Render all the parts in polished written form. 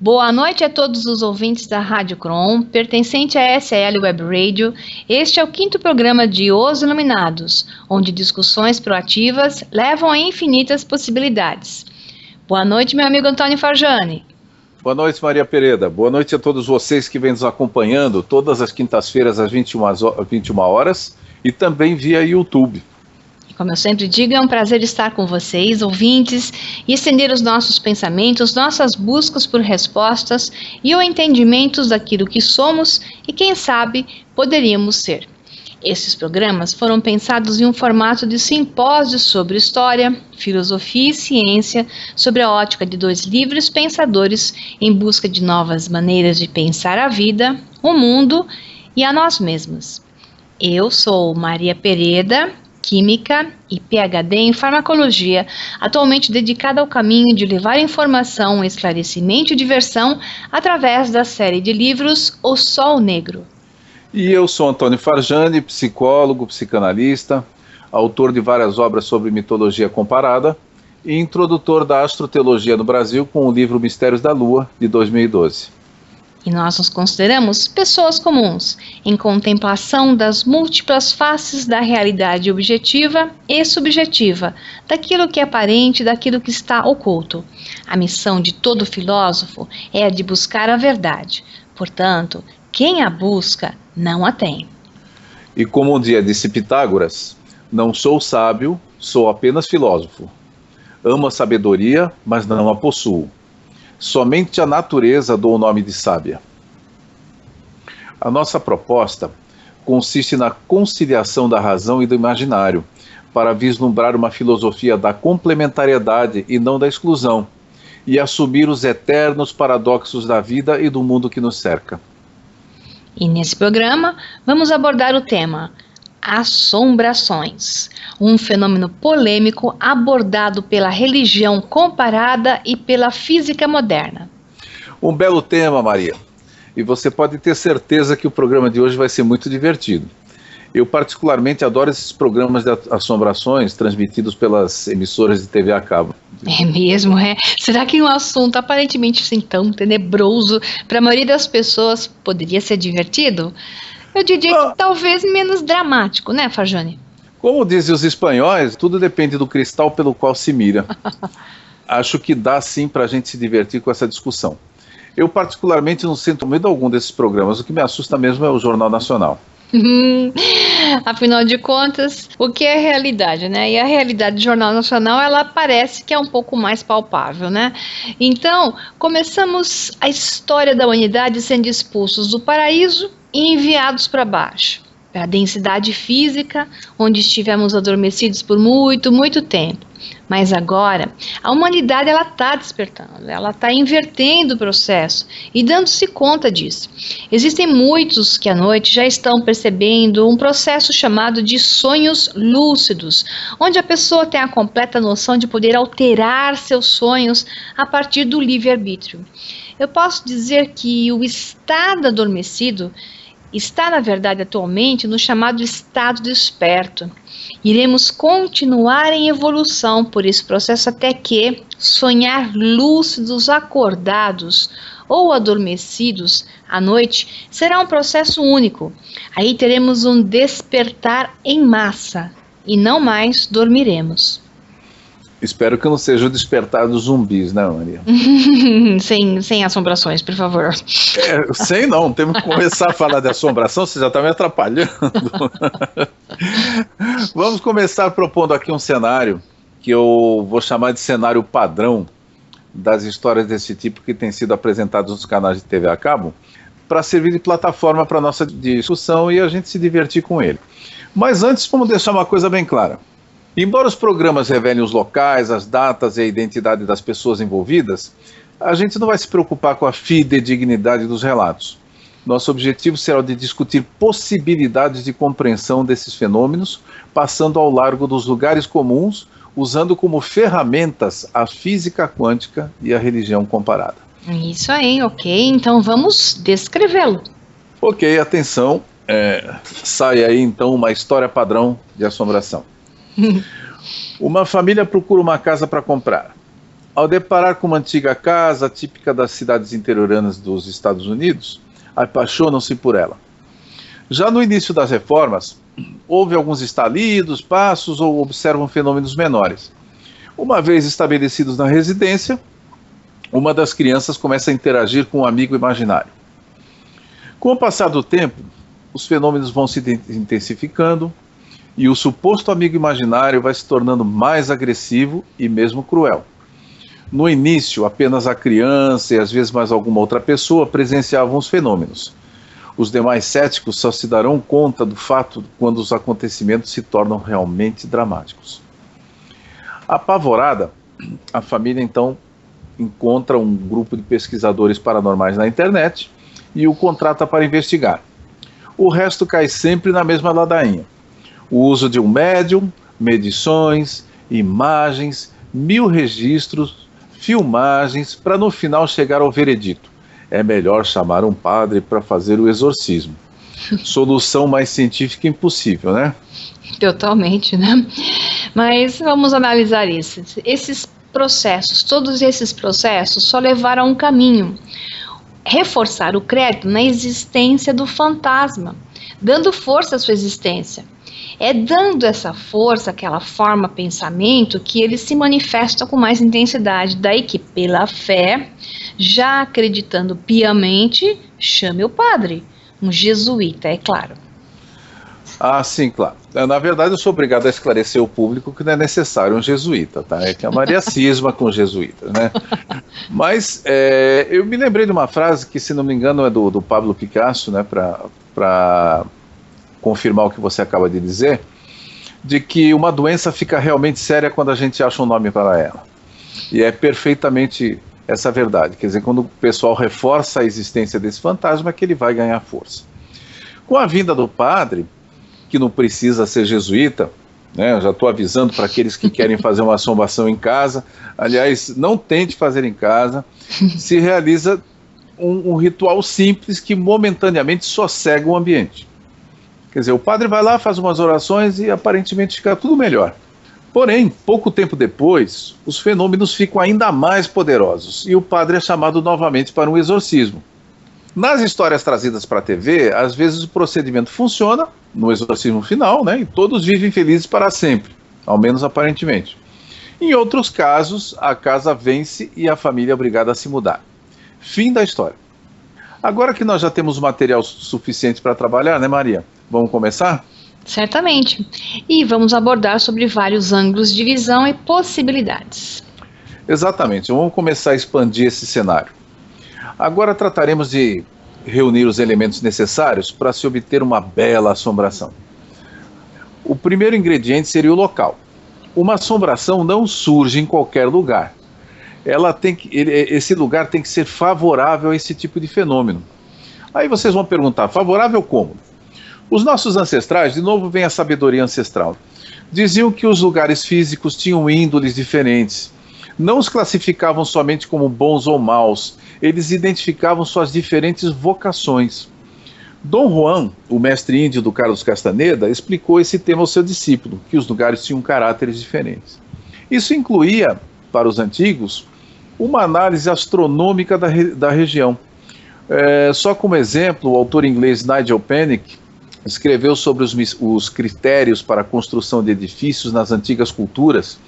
Boa noite a todos os ouvintes da Rádio Crom, pertencente à SL Web Radio. Este é o 5º programa de Os Iluminados, onde discussões proativas levam a infinitas possibilidades. Boa noite, meu amigo Antônio Farjani. Boa noite, Maria Pereda. Boa noite a todos vocês que vêm nos acompanhando todas as quintas-feiras às 21 horas e também via YouTube. Como eu sempre digo, é um prazer estar com vocês, ouvintes, e estender os nossos pensamentos, nossas buscas por respostas e o entendimento daquilo que somos e, quem sabe, poderíamos ser. Esses programas foram pensados em um formato de simpósio sobre história, filosofia e ciência, sobre a ótica de dois livres pensadores em busca de novas maneiras de pensar a vida, o mundo e a nós mesmos. Eu sou Maria Pereda, Química e PhD em Farmacologia, atualmente dedicada ao caminho de levar informação, esclarecimento e diversão através da série de livros O Sol Negro. E eu sou Antônio Farjani, psicólogo, psicanalista, autor de várias obras sobre mitologia comparada e introdutor da astroteologia no Brasil com o livro Mistérios da Lua, de 2012. E nós nos consideramos pessoas comuns, em contemplação das múltiplas faces da realidade objetiva e subjetiva, daquilo que é aparente e daquilo que está oculto. A missão de todo filósofo é a de buscar a verdade. Portanto, quem a busca, não a tem. E como um dia disse Pitágoras, não sou sábio, sou apenas filósofo. Amo a sabedoria, mas não a possuo. Somente a natureza dou o nome de sábia. A nossa proposta consiste na conciliação da razão e do imaginário, para vislumbrar uma filosofia da complementariedade e não da exclusão, e assumir os eternos paradoxos da vida e do mundo que nos cerca. E nesse programa vamos abordar o tema assombrações, um fenômeno polêmico abordado pela religião comparada e pela física moderna. Um belo tema, Maria, e você pode ter certeza que o programa de hoje vai ser muito divertido. Eu particularmente adoro esses programas de assombrações transmitidos pelas emissoras de TV a cabo. É mesmo, é? Será que um assunto aparentemente assim, tão tenebroso para a maioria das pessoas poderia ser divertido? Eu diria que talvez menos dramático, né, Farjani? Como dizem os espanhóis, tudo depende do cristal pelo qual se mira. Acho que dá sim para a gente se divertir com essa discussão. Eu particularmente não sinto medo algum desses programas, o que me assusta mesmo é o Jornal Nacional. Afinal de contas, o que é realidade, né? E a realidade do Jornal Nacional, ela parece que é um pouco mais palpável, né? Então, começamos a história da humanidade sendo expulsos do paraíso e enviados para baixo, para a densidade física, onde estivemos adormecidos por muito tempo. Mas agora, a humanidade ela está despertando, ela está invertendo o processo e dando-se conta disso. Existem muitos que à noite já estão percebendo um processo chamado de sonhos lúcidos, onde a pessoa tem a completa noção de poder alterar seus sonhos a partir do livre-arbítrio. Eu posso dizer que o estado adormecido está, na verdade, atualmente no chamado estado desperto. Iremos continuar em evolução por esse processo até que sonhar lúcidos, acordados ou adormecidos à noite será um processo único. Aí teremos um despertar em massa e não mais dormiremos. Espero que não seja o despertar dos zumbis, né, Maria? sem assombrações, por favor. Sem não, temos que começar a falar de assombração, você já está me atrapalhando. Vamos começar propondo aqui um cenário que eu vou chamar de cenário padrão das histórias desse tipo que tem sido apresentados nos canais de TV a cabo, para servir de plataforma para a nossa discussão e a gente se divertir com ele. Mas antes, vamos deixar uma coisa bem clara. Embora os programas revelem os locais, as datas e a identidade das pessoas envolvidas, a gente não vai se preocupar com a fidedignidade dos relatos. Nosso objetivo será o de discutir possibilidades de compreensão desses fenômenos, passando ao largo dos lugares comuns, usando como ferramentas a física quântica e a religião comparada. Isso aí, ok. Então vamos descrevê-lo. Ok, atenção. Sai aí então uma história padrão de assombração. Uma família procura uma casa para comprar. Ao deparar com uma antiga casa, típica das cidades interioranas dos Estados Unidos, apaixonam-se por ela. Já no início das reformas, houve alguns estalidos, passos ou observam fenômenos menores. Uma vez estabelecidos na residência, uma das crianças começa a interagir com um amigo imaginário. Com o passar do tempo, os fenômenos vão se intensificando e o suposto amigo imaginário vai se tornando mais agressivo e mesmo cruel. No início, apenas a criança e às vezes mais alguma outra pessoa presenciavam os fenômenos. Os demais céticos só se darão conta do fato quando os acontecimentos se tornam realmente dramáticos. Apavorada, a família então encontra um grupo de pesquisadores paranormais na internet e o contrata para investigar. O resto cai sempre na mesma ladainha. O uso de um médium, medições, imagens, 1000 registros, filmagens, para no final chegar ao veredito. É melhor chamar um padre para fazer o exorcismo. Solução mais científica impossível, né? Totalmente, né? Mas vamos analisar isso. Esses processos, todos esses processos só levaram a um caminho. Reforçar o crédito na existência do fantasma, dando força à sua existência. É dando essa força, aquela forma, pensamento, que ele se manifesta com mais intensidade. Daí que, pela fé, já acreditando piamente, chame o padre, um jesuíta, é claro. Ah, sim, claro. Na verdade, eu sou obrigado a esclarecer ao público que não é necessário um jesuíta, tá? É que a Maria cisma com jesuítas, né? Mas eu me lembrei de uma frase que, se não me engano, é do Pablo Picasso, né? Para confirmar o que você acaba de dizer, de que uma doença fica realmente séria quando a gente acha um nome para ela. E é perfeitamente essa verdade. Quer dizer, quando o pessoal reforça a existência desse fantasma, é que ele vai ganhar força. Com a vinda do padre, que não precisa ser jesuíta, né? Eu já estou avisando para aqueles que querem fazer uma assombração em casa. Aliás, não tente fazer em casa. Se realiza um ritual simples que momentaneamente sossega o ambiente. Quer dizer, o padre vai lá, faz umas orações e aparentemente fica tudo melhor. Porém, pouco tempo depois, os fenômenos ficam ainda mais poderosos e o padre é chamado novamente para um exorcismo. Nas histórias trazidas para a TV, às vezes o procedimento funciona no exorcismo final, né, e todos vivem felizes para sempre, ao menos aparentemente. Em outros casos, a casa vence e a família é obrigada a se mudar. Fim da história. Agora que nós já temos material suficiente para trabalhar, né, Maria? Vamos começar? Certamente. E vamos abordar sobre vários ângulos de visão e possibilidades. Exatamente. Vamos começar a expandir esse cenário. Agora trataremos de reunir os elementos necessários para se obter uma bela assombração. O primeiro ingrediente seria o local. Uma assombração não surge em qualquer lugar. Esse lugar tem que ser favorável a esse tipo de fenômeno. Aí vocês vão perguntar, favorável como? Os nossos ancestrais, de novo vem a sabedoria ancestral, diziam que os lugares físicos tinham índoles diferentes. Não os classificavam somente como bons ou maus, eles identificavam suas diferentes vocações. Dom Juan, o mestre índio do Carlos Castaneda, explicou esse tema ao seu discípulo, que os lugares tinham caráteres diferentes. Isso incluía, para os antigos, uma análise astronômica da região. Só como exemplo, o autor inglês Nigel Pennick escreveu sobre os critérios para a construção de edifícios nas antigas culturas,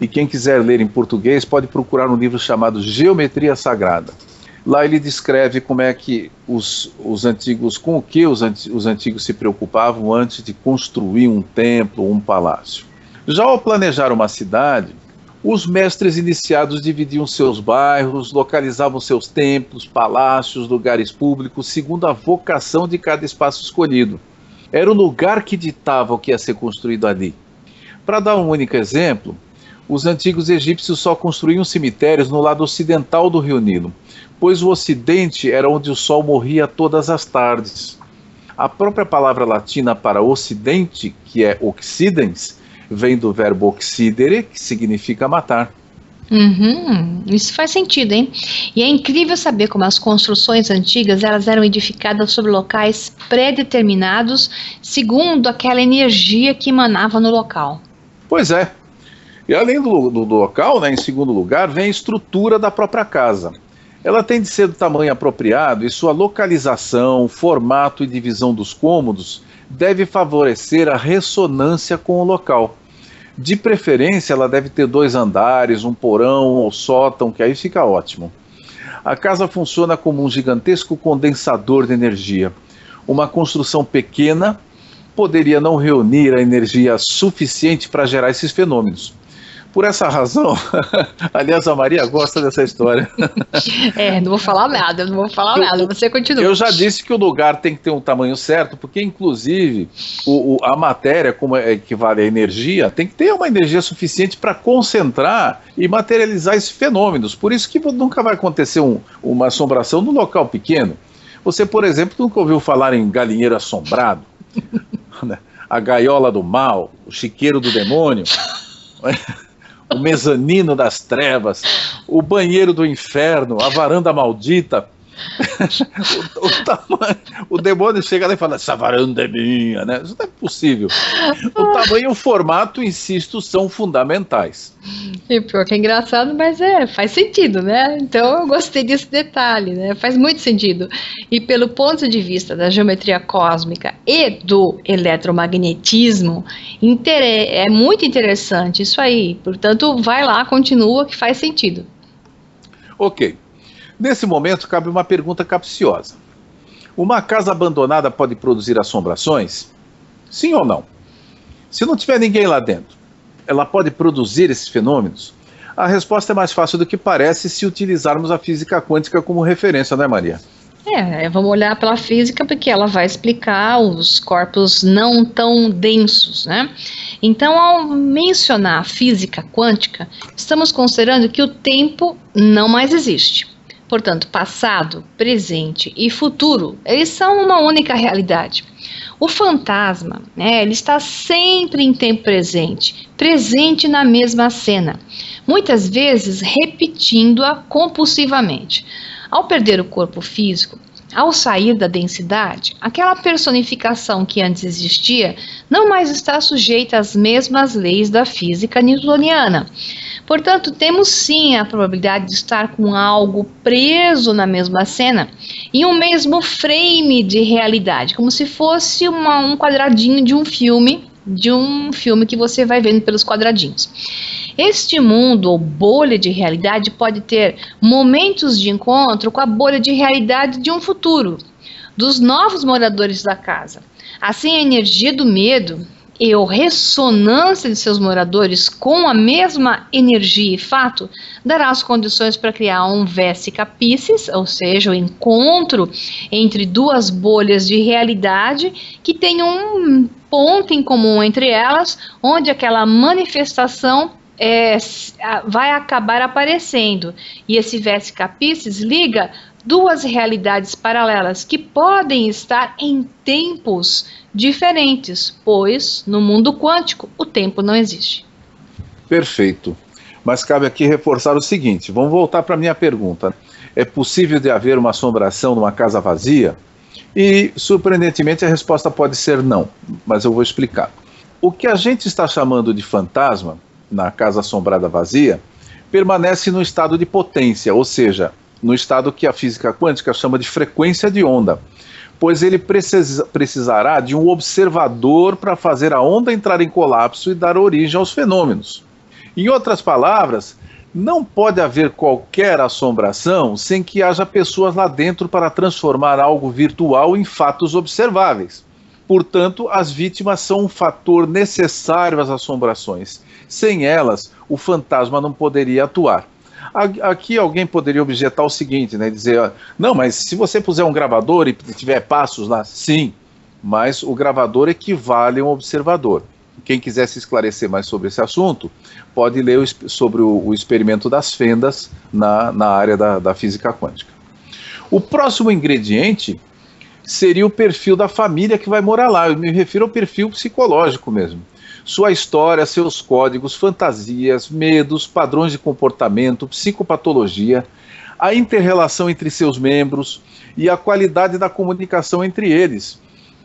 e quem quiser ler em português pode procurar um livro chamado Geometria Sagrada. Lá ele descreve como é que os antigos, com o que os antigos se preocupavam antes de construir um templo, um palácio. Já ao planejar uma cidade, os mestres iniciados dividiam seus bairros, localizavam seus templos, palácios, lugares públicos, segundo a vocação de cada espaço escolhido. Era o lugar que ditava o que ia ser construído ali. Para dar um único exemplo, os antigos egípcios só construíam cemitérios no lado ocidental do rio Nilo, pois o ocidente era onde o sol morria todas as tardes. A própria palavra latina para ocidente, que é occidens, vem do verbo occidere, que significa matar. Isso faz sentido, hein? E é incrível saber como as construções antigas elas eram edificadas sobre locais pré-determinados, segundo aquela energia que emanava no local. Pois é. E além do local, né, em segundo lugar, vem a estrutura da própria casa. Ela tem de ser do tamanho apropriado e sua localização, formato e divisão dos cômodos deve favorecer a ressonância com o local. De preferência, ela deve ter 2 andares, um porão ou sótão, que aí fica ótimo. A casa funciona como um gigantesco condensador de energia. Uma construção pequena poderia não reunir a energia suficiente para gerar esses fenômenos. Por essa razão, aliás, a Maria gosta dessa história. Não vou falar nada, você continua. Eu já disse que o lugar tem que ter um tamanho certo, porque inclusive a matéria, como equivale à energia, tem que ter uma energia suficiente para concentrar e materializar esses fenômenos. Por isso que nunca vai acontecer uma assombração num local pequeno. Você, por exemplo, nunca ouviu falar em galinheiro assombrado? A gaiola do mal, o chiqueiro do demônio... O mezanino das trevas, o banheiro do inferno, a varanda maldita. O demônio chega lá e fala, essa varanda é minha, né? Isso não é possível. O tamanho e o formato, insisto, são fundamentais. E pior que é engraçado, mas faz sentido, né? Então eu gostei desse detalhe, né? Faz muito sentido. E pelo ponto de vista da geometria cósmica e do eletromagnetismo, é muito interessante isso aí. Portanto, vai lá, continua, que faz sentido. Ok. Nesse momento, cabe uma pergunta capciosa. Uma casa abandonada pode produzir assombrações? Sim ou não? Se não tiver ninguém lá dentro, ela pode produzir esses fenômenos? A resposta é mais fácil do que parece se utilizarmos a física quântica como referência, não é, Maria? Vamos olhar pela física, porque ela vai explicar os corpos não tão densos, né? Então, ao mencionar a física quântica, estamos considerando que o tempo não mais existe. Portanto, passado, presente e futuro, eles são uma única realidade. O fantasma, ele está sempre em tempo presente, presente na mesma cena, muitas vezes repetindo-a compulsivamente. Ao perder o corpo físico, ao sair da densidade, aquela personificação que antes existia não mais está sujeita às mesmas leis da física newtoniana. Portanto, temos sim a probabilidade de estar com algo preso na mesma cena, em um mesmo frame de realidade, como se fosse um quadradinho de um filme que você vai vendo pelos quadradinhos. Este mundo ou bolha de realidade pode ter momentos de encontro com a bolha de realidade de um futuro, dos novos moradores da casa. Assim, a energia do medo e a ressonância de seus moradores com a mesma energia e fato dará as condições para criar um vesica piscis, ou seja, o encontro entre duas bolhas de realidade que tem um ponto em comum entre elas, onde aquela manifestação vai acabar aparecendo. E esse vesica piscis liga duas realidades paralelas que podem estar em tempos diferentes, pois no mundo quântico o tempo não existe. Perfeito. Mas cabe aqui reforçar o seguinte, vamos voltar para a minha pergunta. É possível de haver uma assombração numa casa vazia? E, surpreendentemente, a resposta pode ser não, mas eu vou explicar. O que a gente está chamando de fantasma, na casa assombrada vazia, permanece no estado de potência, ou seja, no estado que a física quântica chama de frequência de onda, pois ele precisará de um observador para fazer a onda entrar em colapso e dar origem aos fenômenos. Em outras palavras, não pode haver qualquer assombração sem que haja pessoas lá dentro para transformar algo virtual em fatos observáveis. Portanto, as vítimas são um fator necessário às assombrações. Sem elas, o fantasma não poderia atuar. Aqui alguém poderia objetar o seguinte, né, dizer, não, mas se você puser um gravador e tiver passos lá, sim, mas o gravador equivale a um observador. Quem quiser se esclarecer mais sobre esse assunto, pode ler sobre o experimento das fendas na área da física quântica. O próximo ingrediente seria o perfil da família que vai morar lá, eu me refiro ao perfil psicológico mesmo. Sua história, seus códigos, fantasias, medos, padrões de comportamento, psicopatologia, a inter-relação entre seus membros e a qualidade da comunicação entre eles.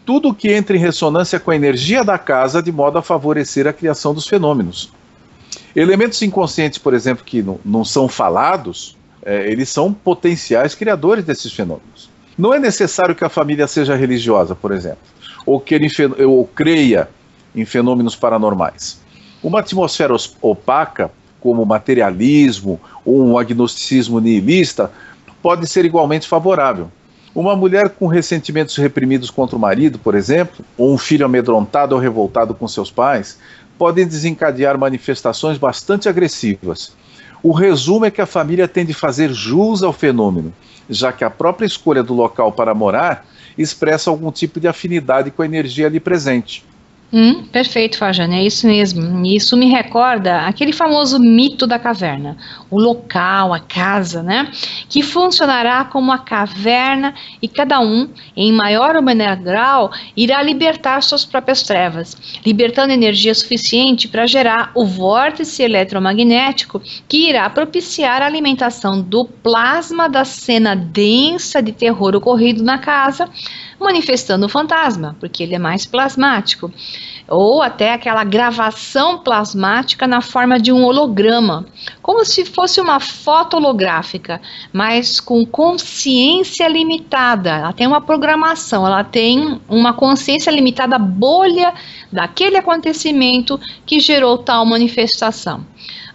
Tudo que entra em ressonância com a energia da casa de modo a favorecer a criação dos fenômenos. Elementos inconscientes, por exemplo, que não são falados, eles são potenciais criadores desses fenômenos. Não é necessário que a família seja religiosa, por exemplo, ou creia em fenômenos paranormais. Uma atmosfera opaca, como o materialismo ou um agnosticismo nihilista, pode ser igualmente favorável. Uma mulher com ressentimentos reprimidos contra o marido, por exemplo, ou um filho amedrontado ou revoltado com seus pais, podem desencadear manifestações bastante agressivas. O resumo é que a família tem de fazer jus ao fenômeno, já que a própria escolha do local para morar expressa algum tipo de afinidade com a energia ali presente. Perfeito, Fajane, é isso mesmo. Isso me recorda aquele famoso mito da caverna, o local, a casa, né? Que funcionará como a caverna e cada um, em maior ou menor grau, irá libertar suas próprias trevas, libertando energia suficiente para gerar o vórtice eletromagnético que irá propiciar a alimentação do plasma da cena densa de terror ocorrido na casa, manifestando o fantasma, porque ele é mais plasmático, ou até aquela gravação plasmática na forma de um holograma, como se fosse uma foto holográfica, mas com consciência limitada. Ela tem uma programação, ela tem uma consciência limitada, bolha daquele acontecimento que gerou tal manifestação.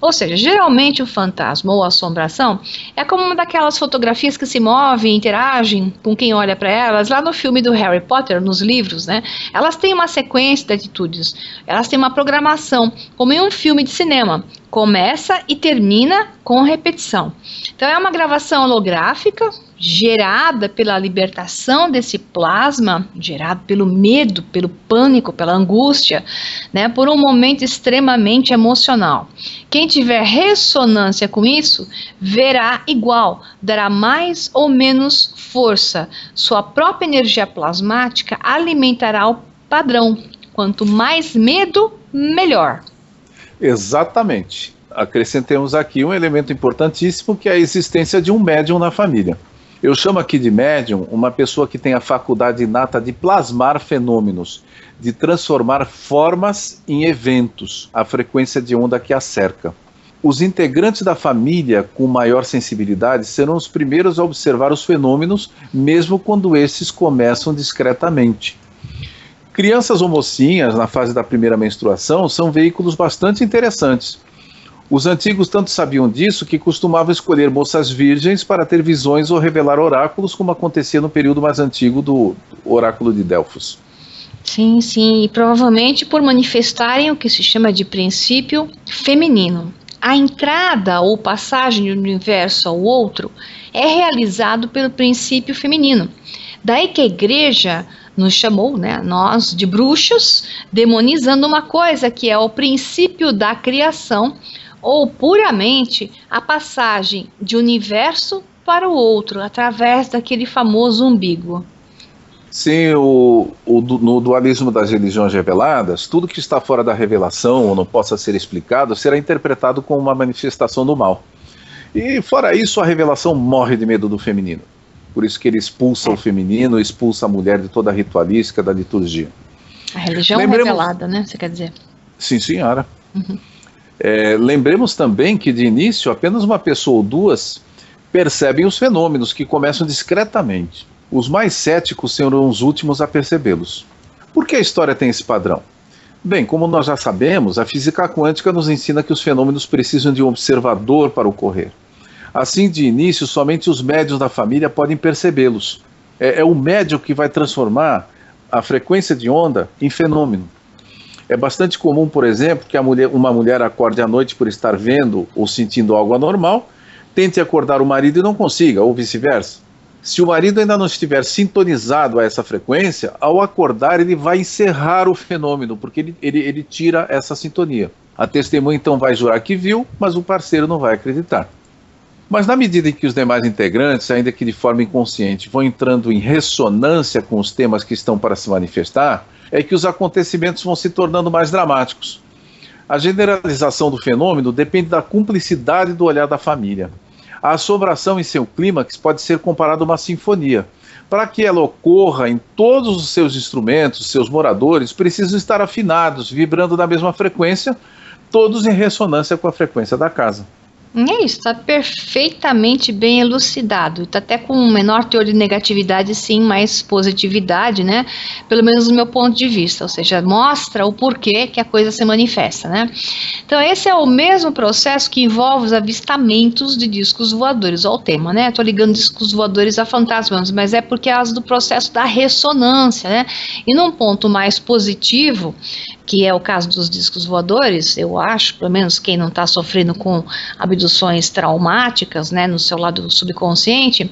Ou seja, geralmente o fantasma ou a assombração é como uma daquelas fotografias que se movem, interagem com quem olha para elas. Lá no filme do Harry Potter, nos livros, né? Elas têm uma sequência de atitudes, elas têm uma programação, como em um filme de cinema. Começa e termina com repetição. Então é uma gravação holográfica gerada pela libertação desse plasma, gerado pelo medo, pelo pânico, pela angústia, né, por um momento extremamente emocional. Quem tiver ressonância com isso, verá igual, dará mais ou menos força. Sua própria energia plasmática alimentará o padrão. Quanto mais medo, melhor. Exatamente. Acrescentemos aqui um elemento importantíssimo, que é a existência de um médium na família. Eu chamo aqui de médium uma pessoa que tem a faculdade inata de plasmar fenômenos, de transformar formas em eventos, a frequência de onda que a cerca. Os integrantes da família com maior sensibilidade serão os primeiros a observar os fenômenos, mesmo quando esses começam discretamente. Crianças ou mocinhas, na fase da primeira menstruação, são veículos bastante interessantes. Os antigos tanto sabiam disso que costumavam escolher moças virgens para ter visões ou revelar oráculos, como acontecia no período mais antigo do oráculo de Delfos. Sim, sim, e provavelmente por manifestarem o que se chama de princípio feminino. A entrada ou passagem de um universo ao outro é realizado pelo princípio feminino. Daí que a igreja nos chamou, né, nós, de bruxas, demonizando uma coisa que é o princípio da criação, ou puramente a passagem de um universo para o outro, através daquele famoso umbigo. Sim, no dualismo das religiões reveladas, tudo que está fora da revelação ou não possa ser explicado será interpretado como uma manifestação do mal. E fora isso, a revelação morre de medo do feminino. Por isso que ele expulsa o feminino, expulsa a mulher de toda a ritualística da liturgia. A religião revelada, né? Você quer dizer? Sim, senhora. Uhum. Lembremos também que, de início, apenas uma pessoa ou duas percebem os fenômenos, que começam discretamente. Os mais céticos serão os últimos a percebê-los. Por que a história tem esse padrão? Bem, como nós já sabemos, a física quântica nos ensina que os fenômenos precisam de um observador para ocorrer. Assim, de início, somente os médiuns da família podem percebê-los. É o médium que vai transformar a frequência de onda em fenômeno. É bastante comum, por exemplo, que uma mulher acorde à noite por estar vendo ou sentindo algo anormal, tente acordar o marido e não consiga, ou vice-versa. Se o marido ainda não estiver sintonizado a essa frequência, ao acordar ele vai encerrar o fenômeno, porque ele tira essa sintonia. A testemunha então vai jurar que viu, mas o parceiro não vai acreditar. Mas na medida em que os demais integrantes, ainda que de forma inconsciente, vão entrando em ressonância com os temas que estão para se manifestar, é que os acontecimentos vão se tornando mais dramáticos. A generalização do fenômeno depende da cumplicidade do olhar da família. A assombração em seu clímax pode ser comparada a uma sinfonia. Para que ela ocorra em todos os seus instrumentos, seus moradores precisam estar afinados, vibrando na mesma frequência, todos em ressonância com a frequência da casa. É isso, está perfeitamente bem elucidado. Está até com um menor teor de negatividade, sim, mais positividade, né? Pelo menos do meu ponto de vista. Ou seja, mostra o porquê que a coisa se manifesta, né? Então, esse é o mesmo processo que envolve os avistamentos de discos voadores. Olha o tema, né? Estou ligando discos voadores a fantasmas, mas é porque é do processo da ressonância, né? E num ponto mais positivo, que é o caso dos discos voadores, eu acho, pelo menos quem não está sofrendo com abduções traumáticas, né, no seu lado subconsciente,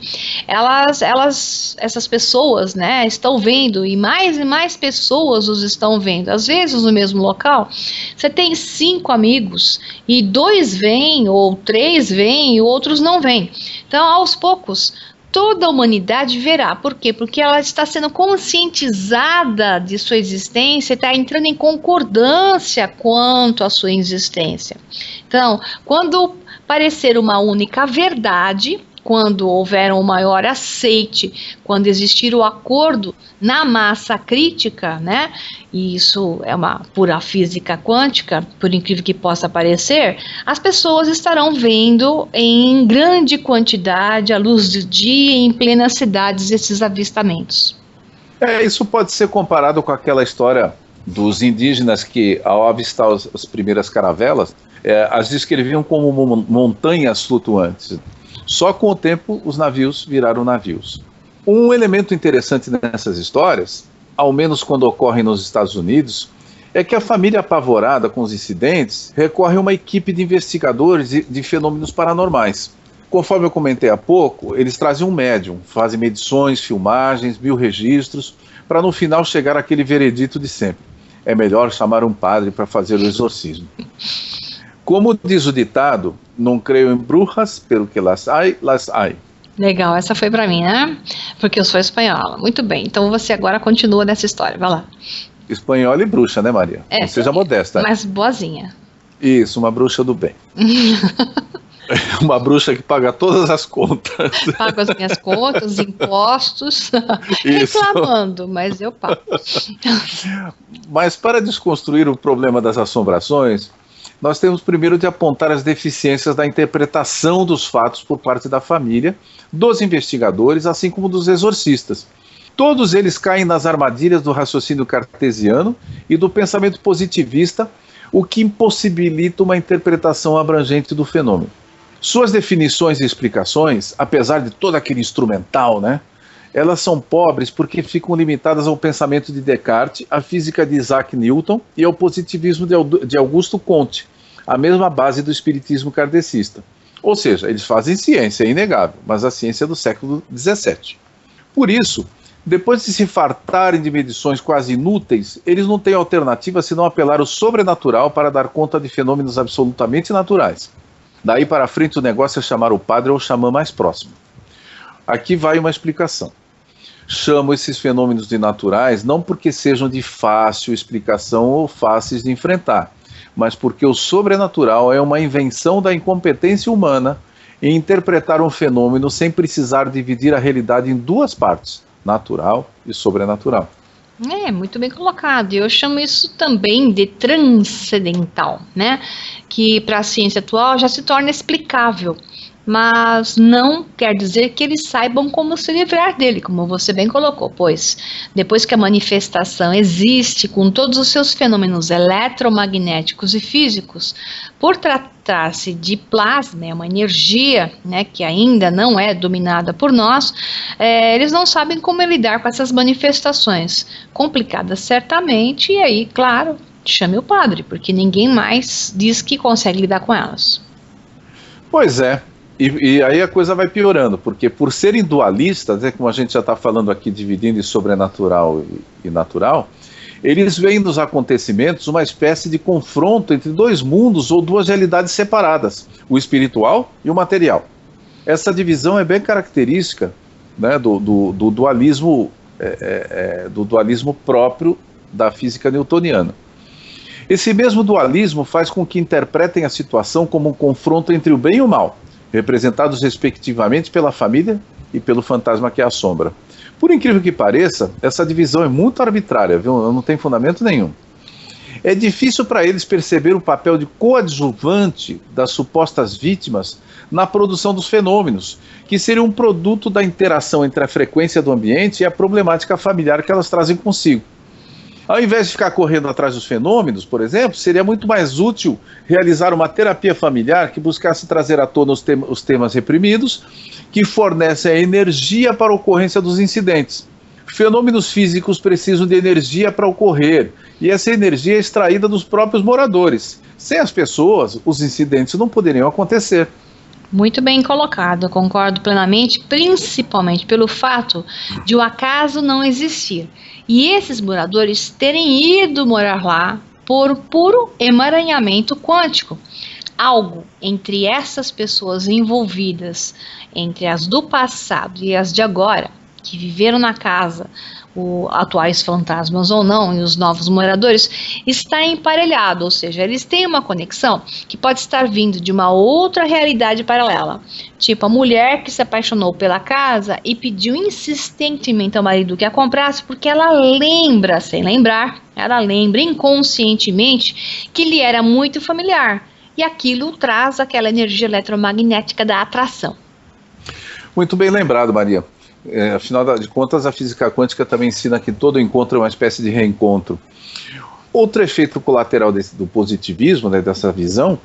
essas pessoas, né, estão vendo, e mais pessoas os estão vendo, às vezes no mesmo local. Você tem 5 amigos, e 2 vêm, ou 3 vêm, e outros não vêm. Então, aos poucos, toda a humanidade verá. Por quê? Porque ela está sendo conscientizada de sua existência e está entrando em concordância quanto à sua existência. Então, quando parecer uma única verdade, quando houver um maior aceite, quando existir o acordo na massa crítica, né? E isso é uma pura física quântica, por incrível que possa parecer, as pessoas estarão vendo em grande quantidade, à luz do dia, em plenas cidades, esses avistamentos. Isso pode ser comparado com aquela história dos indígenas que, ao avistar as primeiras caravelas, as descreviam como montanhas flutuantes. Só com o tempo os navios viraram navios. Um elemento interessante nessas histórias, ao menos quando ocorrem nos Estados Unidos, é que a família apavorada com os incidentes recorre a uma equipe de investigadores de fenômenos paranormais. Conforme eu comentei há pouco, eles trazem um médium, fazem medições, filmagens, 1000 registros, para no final chegar àquele veredito de sempre. É melhor chamar um padre para fazer o exorcismo. Como diz o ditado, não creio em bruxas, pelo que las hay, las hay. Legal, essa foi pra mim, né? Porque eu sou espanhola. Muito bem, então você agora continua nessa história, vai lá. Espanhola e bruxa, né, Maria? Não seja modesta. Mas boazinha. Isso, uma bruxa do bem. Uma bruxa que paga todas as contas. Pago as minhas contas, impostos, Isso. reclamando, mas eu pago. Mas para desconstruir o problema das assombrações, nós temos primeiro de apontar as deficiências da interpretação dos fatos por parte da família, dos investigadores, assim como dos exorcistas. Todos eles caem nas armadilhas do raciocínio cartesiano e do pensamento positivista, o que impossibilita uma interpretação abrangente do fenômeno. Suas definições e explicações, apesar de todo aquele instrumental, né, elas são pobres porque ficam limitadas ao pensamento de Descartes, à física de Isaac Newton e ao positivismo de Augusto Comte, a mesma base do espiritismo kardecista. Ou seja, eles fazem ciência, é inegável, mas a ciência é do século XVII. Por isso, depois de se fartarem de medições quase inúteis, eles não têm alternativa senão apelar ao sobrenatural para dar conta de fenômenos absolutamente naturais. Daí para frente o negócio é chamar o padre ou o xamã mais próximo. Aqui vai uma explicação. Chamo esses fenômenos de naturais não porque sejam de fácil explicação ou fáceis de enfrentar, mas porque o sobrenatural é uma invenção da incompetência humana em interpretar um fenômeno sem precisar dividir a realidade em 2 partes, natural e sobrenatural. Muito bem colocado. Eu chamo isso também de transcendental, né? Que para a ciência atual já se torna explicável, mas não quer dizer que eles saibam como se livrar dele, como você bem colocou, pois depois que a manifestação existe com todos os seus fenômenos eletromagnéticos e físicos, por tratar-se de plasma, uma energia, né, que ainda não é dominada por nós, eles não sabem como lidar com essas manifestações, complicadas certamente, e aí, claro, chame o padre, porque ninguém mais diz que consegue lidar com elas. Pois é. E aí a coisa vai piorando, porque por serem dualistas, como a gente já está falando aqui, dividindo em sobrenatural e natural, eles veem nos acontecimentos uma espécie de confronto entre 2 mundos ou 2 realidades separadas, o espiritual e o material. Essa divisão é bem característica, né, do dualismo, do dualismo próprio da física newtoniana. Esse mesmo dualismo faz com que interpretem a situação como um confronto entre o bem e o mal, representados respectivamente pela família e pelo fantasma que a assombra. Por incrível que pareça, essa divisão é muito arbitrária, viu? Não tem fundamento nenhum. É difícil para eles perceber o papel de coadjuvante das supostas vítimas na produção dos fenômenos, que seria um produto da interação entre a frequência do ambiente e a problemática familiar que elas trazem consigo. Ao invés de ficar correndo atrás dos fenômenos, por exemplo, seria muito mais útil realizar uma terapia familiar que buscasse trazer à tona os temas reprimidos, que fornecem a energia para a ocorrência dos incidentes. Fenômenos físicos precisam de energia para ocorrer, e essa energia é extraída dos próprios moradores. Sem as pessoas, os incidentes não poderiam acontecer. Muito bem colocado, concordo plenamente, principalmente pelo fato de o acaso não existir. E esses moradores terem ido morar lá por puro emaranhamento quântico. Algo entre essas pessoas envolvidas, entre as do passado e as de agora, que viveram na casa, atuais fantasmas ou não, e os novos moradores, está emparelhado, ou seja, eles têm uma conexão que pode estar vindo de uma outra realidade paralela. Tipo, a mulher que se apaixonou pela casa e pediu insistentemente ao marido que a comprasse, porque ela lembra, sem lembrar, ela lembra inconscientemente que lhe era muito familiar, e aquilo traz aquela energia eletromagnética da atração. Muito bem lembrado, Maria. Afinal de contas, a física quântica também ensina que todo encontro é uma espécie de reencontro. Outro efeito colateral do positivismo, né, dessa visão,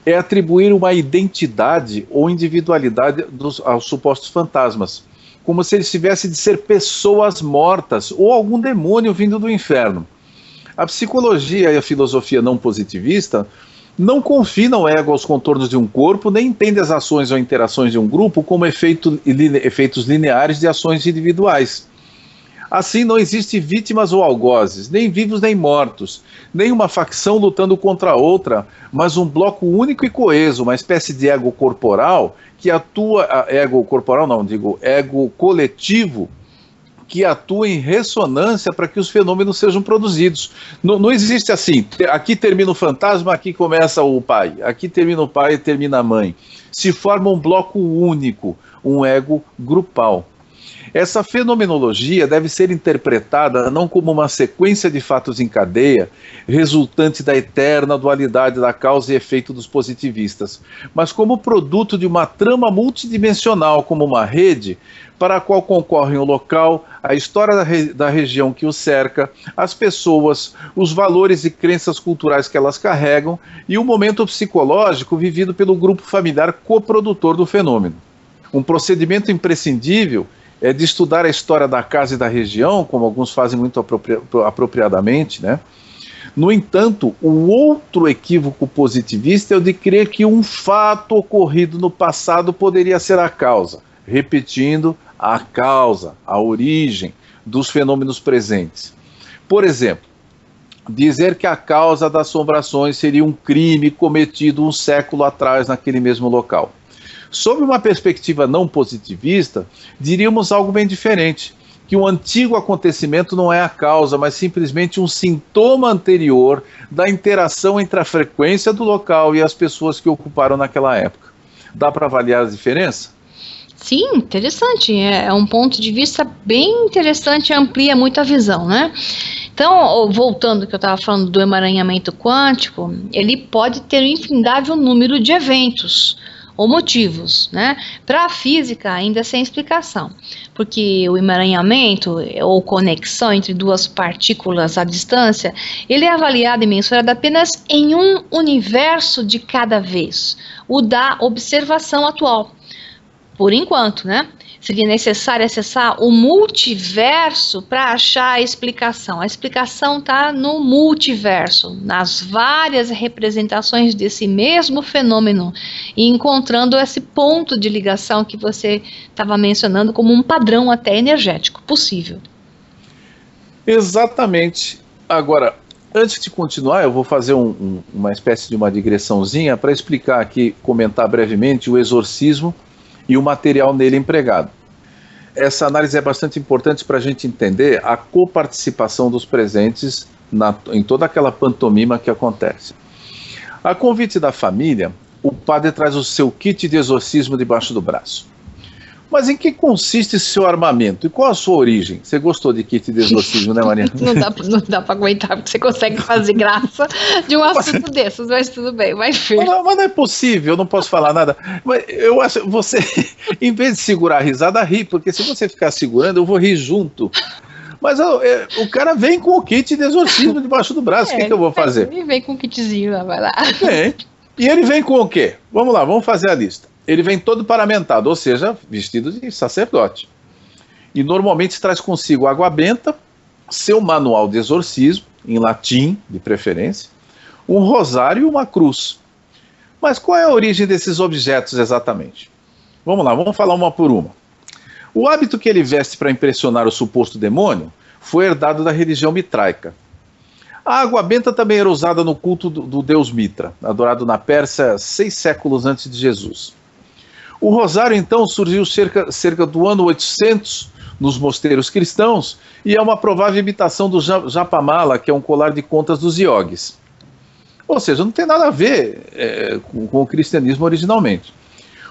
é atribuir uma identidade ou individualidade aos supostos fantasmas, como se eles tivessem de ser pessoas mortas ou algum demônio vindo do inferno. A psicologia e a filosofia não positivista não confina o ego aos contornos de um corpo, nem entende as ações ou interações de um grupo como efeitos lineares de ações individuais. Assim, não existe vítimas ou algozes, nem vivos nem mortos, nem uma facção lutando contra a outra, mas um bloco único e coeso, uma espécie de ego corporal que atua, ego coletivo, que atua em ressonância para que os fenômenos sejam produzidos. Não existe assim, aqui termina o fantasma, aqui começa o pai, aqui termina o pai e termina a mãe. Se forma um bloco único, um ego grupal. Essa fenomenologia deve ser interpretada não como uma sequência de fatos em cadeia, resultante da eterna dualidade da causa e efeito dos positivistas, mas como produto de uma trama multidimensional, como uma rede, para a qual concorrem o local, a história da região que o cerca, as pessoas, os valores e crenças culturais que elas carregam e o momento psicológico vivido pelo grupo familiar coprodutor do fenômeno. Um procedimento imprescindível é de estudar a história da casa e da região, como alguns fazem muito apropriadamente, né? No entanto, o outro equívoco positivista é o de crer que um fato ocorrido no passado poderia ser a causa, repetindo, a causa, a origem dos fenômenos presentes. Por exemplo, dizer que a causa das assombrações seria um crime cometido um século atrás naquele mesmo local. Sob uma perspectiva não positivista, diríamos algo bem diferente, que um antigo acontecimento não é a causa, mas simplesmente um sintoma anterior da interação entre a frequência do local e as pessoas que ocuparam naquela época. Dá para avaliar a diferença? Sim, interessante, é um ponto de vista bem interessante, amplia muito a visão, né? Então, voltando ao que eu estava falando do emaranhamento quântico, ele pode ter um infindável número de eventos ou motivos, né? Para a física, ainda sem explicação, porque o emaranhamento ou conexão entre duas partículas à distância, ele é avaliado e mensurado apenas em um universo de cada vez, o da observação atual. Por enquanto, né? Seria necessário acessar o multiverso para achar a explicação. A explicação está no multiverso, nas várias representações desse mesmo fenômeno, e encontrando esse ponto de ligação que você estava mencionando como um padrão até energético possível. Exatamente. Agora, antes de continuar, eu vou fazer uma espécie de uma digressãozinha para explicar aqui, comentar brevemente o exorcismo e o material nele empregado. Essa análise é bastante importante para a gente entender a coparticipação dos presentes em toda aquela pantomima que acontece. A convite da família, o padre traz o seu kit de exorcismo debaixo do braço. Mas em que consiste esse seu armamento? E qual a sua origem? Você gostou de kit de exorcismo, né, Maria? Não dá pra aguentar, porque você consegue fazer graça de um assunto desses, mas tudo bem, vai firme. Mas não é possível, eu não posso falar nada. Mas eu acho, você, em vez de segurar a risada, ri, porque se você ficar segurando, eu vou rir junto. Mas o cara vem com o kit de exorcismo debaixo do braço, o que eu vou fazer? Ele vem com o kitzinho lá, vai lá. Vem. E ele vem com o quê? Vamos lá, vamos fazer a lista. Ele vem todo paramentado, ou seja, vestido de sacerdote. E normalmente traz consigo água benta, seu manual de exorcismo, em latim, de preferência, um rosário e uma cruz. Mas qual é a origem desses objetos exatamente? Vamos lá, vamos falar uma por uma. O hábito que ele veste para impressionar o suposto demônio foi herdado da religião mitraica. A água benta também era usada no culto do deus Mitra, adorado na Pérsia 6 séculos antes de Jesus. O rosário, então, surgiu cerca do ano 800 nos mosteiros cristãos e é uma provável imitação do japamala, que é um colar de contas dos iogues. Ou seja, não tem nada a ver com o cristianismo originalmente.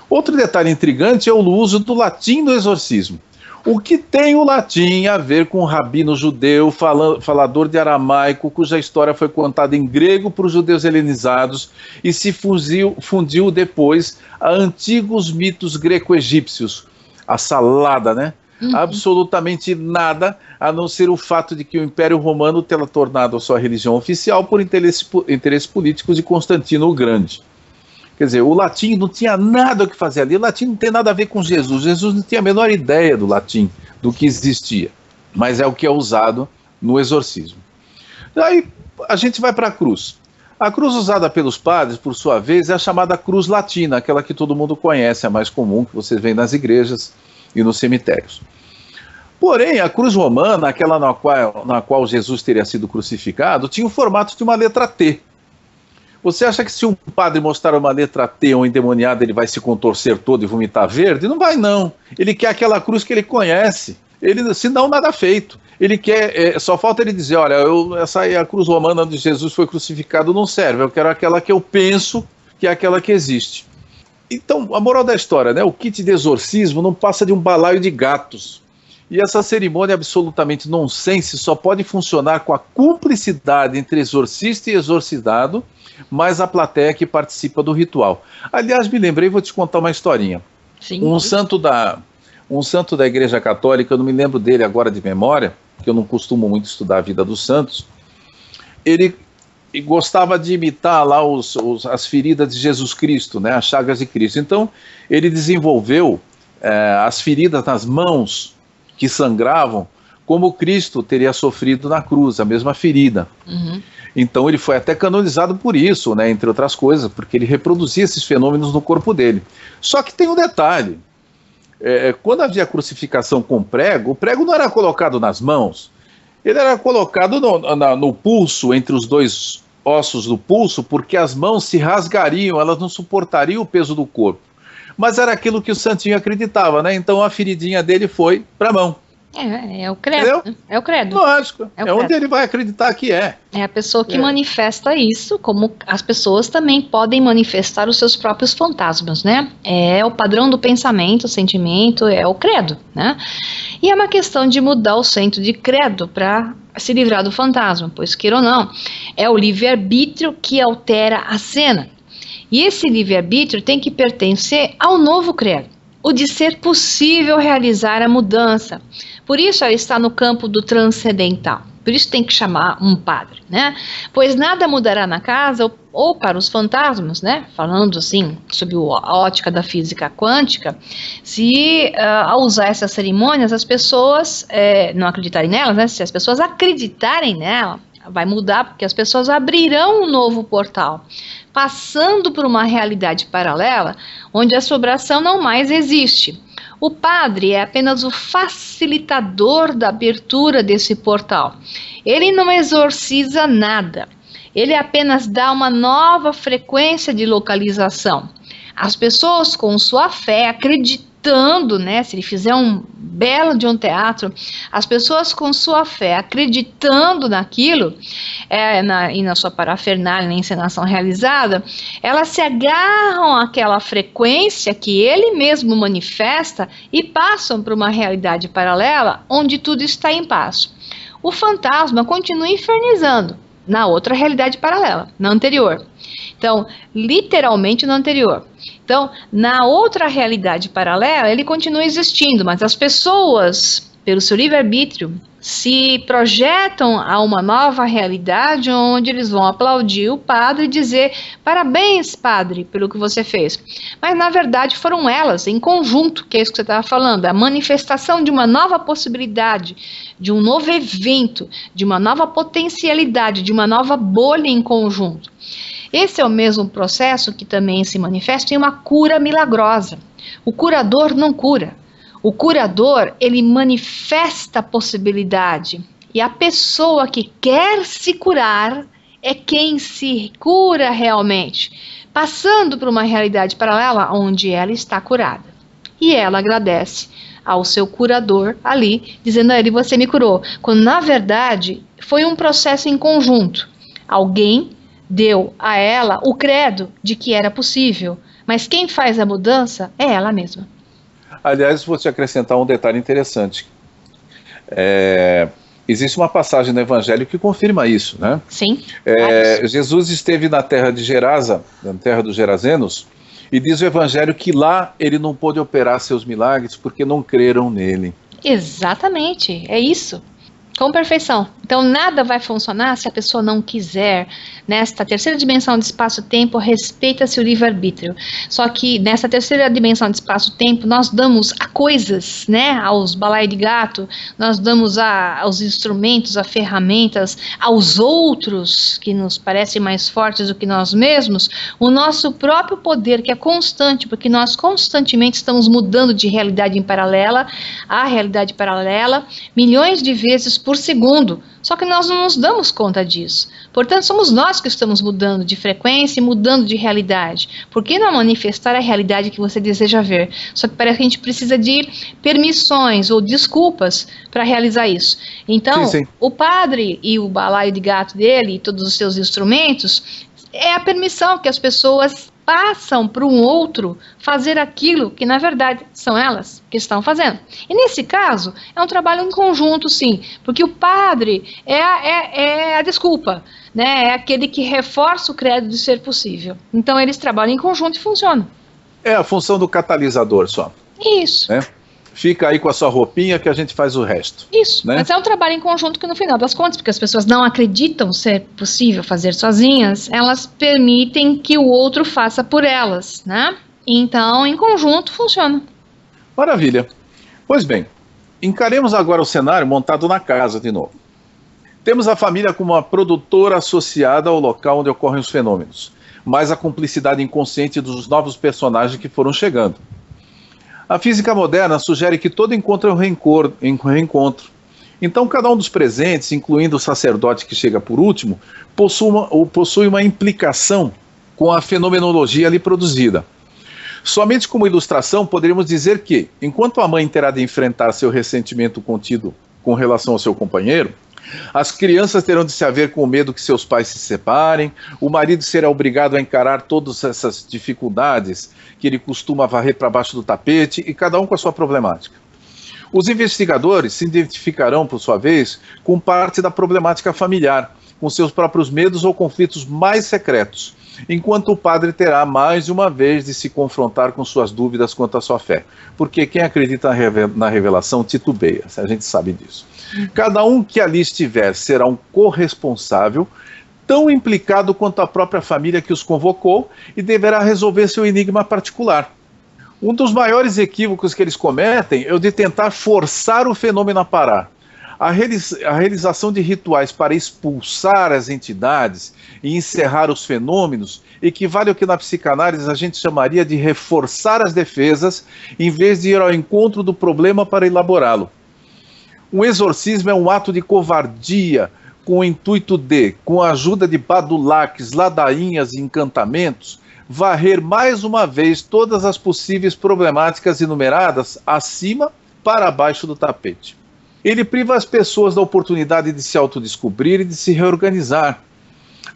Outro detalhe intrigante é o uso do latim no exorcismo. O que tem o latim a ver com um rabino judeu, falador de aramaico, cuja história foi contada em grego para os judeus helenizados e se fundiu depois a antigos mitos greco-egípcios? A salada, né? Uhum. Absolutamente nada, a não ser o fato de que o Império Romano tenha tornado a sua religião oficial por interesses políticos de Constantino o Grande. Quer dizer, o latim não tinha nada o que fazer ali, o latim não tem nada a ver com Jesus. Jesus não tinha a menor ideia do latim, do que existia, mas é o que é usado no exorcismo. Aí a gente vai para a cruz. A cruz usada pelos padres, por sua vez, é a chamada cruz latina, aquela que todo mundo conhece, a mais comum, que vocês veem nas igrejas e nos cemitérios. Porém, a cruz romana, aquela na qual Jesus teria sido crucificado, tinha o formato de uma letra T. Você acha que se um padre mostrar uma letra T ou um endemoniado, ele vai se contorcer todo e vomitar verde? Não vai, não. Ele quer aquela cruz que ele conhece. Senão, nada feito. Ele quer, só falta ele dizer, olha, essa é a cruz romana onde Jesus foi crucificado, não serve. Eu quero aquela que eu penso que é aquela que existe. Então, a moral da história, né? O kit de exorcismo não passa de um balaio de gatos. E essa cerimônia absolutamente nonsense só pode funcionar com a cumplicidade entre exorcista e exorcizado, mais a plateia que participa do ritual. Aliás, me lembrei, vou te contar uma historinha. Sim. Um santo da Igreja Católica, eu não me lembro dele agora de memória, porque eu não costumo muito estudar a vida dos santos, ele gostava de imitar lá as feridas de Jesus Cristo, né, as chagas de Cristo. Então, ele desenvolveu as feridas nas mãos que sangravam, como Cristo teria sofrido na cruz, a mesma ferida. Uhum. Então ele foi até canonizado por isso, né, entre outras coisas, porque ele reproduzia esses fenômenos no corpo dele. Só que tem um detalhe, quando havia crucificação com prego, o prego não era colocado nas mãos, ele era colocado no pulso, entre os dois ossos do pulso, porque as mãos se rasgariam, elas não suportariam o peso do corpo. Mas era aquilo que o santinho acreditava, né? Então a feridinha dele foi para a mão. É o credo. Entendeu? É o credo. Lógico. É onde ele vai acreditar que é. É a pessoa que manifesta isso, como as pessoas também podem manifestar os seus próprios fantasmas, né? É o padrão do pensamento, o sentimento, é o credo, né? E é uma questão de mudar o centro de credo para se livrar do fantasma, pois queira ou não, é o livre-arbítrio que altera a cena. E esse livre-arbítrio tem que pertencer ao novo credo, o de ser possível realizar a mudança. Por isso ela está no campo do transcendental. Por isso tem que chamar um padre, né? Pois nada mudará na casa ou para os fantasmas, né? Falando assim, sob a ótica da física quântica, se ao usar essas cerimônias as pessoas não acreditarem nelas, né? Se as pessoas acreditarem nela, vai mudar, porque as pessoas abrirão um novo portal, passando por uma realidade paralela, onde a assombração não mais existe. O padre é apenas o facilitador da abertura desse portal. Ele não exorciza nada. Ele apenas dá uma nova frequência de localização. As pessoas, com sua fé, acreditando, né, se ele fizer um belo de um teatro, as pessoas com sua fé, acreditando naquilo, e na sua parafernália, na encenação realizada, elas se agarram àquela frequência que ele mesmo manifesta e passam para uma realidade paralela onde tudo está em paz. O fantasma continua infernizando na outra realidade paralela, na anterior. Então, literalmente no anterior. Então, na outra realidade paralela, ele continua existindo, mas as pessoas, pelo seu livre-arbítrio, se projetam a uma nova realidade onde eles vão aplaudir o padre e dizer: parabéns, padre, pelo que você fez. Mas, na verdade, foram elas, em conjunto, que é isso que você estava falando, a manifestação de uma nova possibilidade, de um novo evento, de uma nova potencialidade, de uma nova bolha em conjunto. Esse é o mesmo processo que também se manifesta em uma cura milagrosa. O curador não cura. O curador, ele manifesta a possibilidade. E a pessoa que quer se curar é quem se cura realmente, passando por uma realidade paralela onde ela está curada. E ela agradece ao seu curador ali, dizendo a ele: você me curou. Quando, na verdade, foi um processo em conjunto. Alguém deu a ela o credo de que era possível, mas quem faz a mudança é ela mesma. Aliás, vou te acrescentar um detalhe interessante. Existe uma passagem no Evangelho que confirma isso, né? Sim. Jesus esteve na terra de Gerasa, na terra dos Gerazenos, e diz o Evangelho que lá ele não pôde operar seus milagres porque não creram nele. Exatamente, é isso. Com perfeição. Então, nada vai funcionar se a pessoa não quiser. Nesta terceira dimensão de espaço-tempo, respeita-se o livre-arbítrio. Só que nessa terceira dimensão de espaço-tempo, nós damos a coisas, né, aos balai de gato, nós damos aos instrumentos, a ferramentas, aos outros, que nos parecem mais fortes do que nós mesmos, o nosso próprio poder, que é constante, porque nós constantemente estamos mudando de realidade em paralela a realidade paralela, milhões de vezes por segundo, só que nós não nos damos conta disso. Portanto, somos nós que estamos mudando de frequência e mudando de realidade. Por que não manifestar a realidade que você deseja ver? Só que parece que a gente precisa de permissões ou desculpas para realizar isso. Então, sim. O padre e o balaio de gato dele e todos os seus instrumentos é a permissão que as pessoas passam para um outro fazer aquilo que, na verdade, são elas que estão fazendo. E, nesse caso, é um trabalho em conjunto, sim, porque o padre é a desculpa, né? É aquele que reforça o credo de ser possível. Então, eles trabalham em conjunto e funcionam. É a função do catalisador só. Isso. Né? Fica aí com a sua roupinha que a gente faz o resto. Isso, né? Mas é um trabalho em conjunto que no final das contas, porque as pessoas não acreditam ser possível fazer sozinhas, elas permitem que o outro faça por elas, né? Então, em conjunto, funciona. Maravilha. Pois bem, encaremos agora o cenário montado na casa de novo. Temos a família como uma produtora associada ao local onde ocorrem os fenômenos, mas a cumplicidade inconsciente dos novos personagens que foram chegando. A física moderna sugere que todo encontro é um reencontro. Então, cada um dos presentes, incluindo o sacerdote que chega por último, possui uma implicação com a fenomenologia ali produzida. Somente como ilustração, poderíamos dizer que, enquanto a mãe terá de enfrentar seu ressentimento contido com relação ao seu companheiro, as crianças terão de se haver com o medo que seus pais se separem, o marido será obrigado a encarar todas essas dificuldades que ele costuma varrer para baixo do tapete, e cada um com a sua problemática. Os investigadores se identificarão, por sua vez, com parte da problemática familiar, com seus próprios medos ou conflitos mais secretos, enquanto o padre terá mais de uma vez de se confrontar com suas dúvidas quanto à sua fé, porque quem acredita na revelação titubeia, a gente sabe disso. Cada um que ali estiver será um corresponsável, tão implicado quanto a própria família que os convocou, e deverá resolver seu enigma particular. Um dos maiores equívocos que eles cometem é o de tentar forçar o fenômeno a parar. A realização de rituais para expulsar as entidades e encerrar os fenômenos equivale ao que na psicanálise a gente chamaria de reforçar as defesas, em vez de ir ao encontro do problema para elaborá-lo. Um exorcismo é um ato de covardia, com o intuito de, com a ajuda de badulaques, ladainhas e encantamentos, varrer mais uma vez todas as possíveis problemáticas enumeradas acima para baixo do tapete. Ele priva as pessoas da oportunidade de se autodescobrir e de se reorganizar.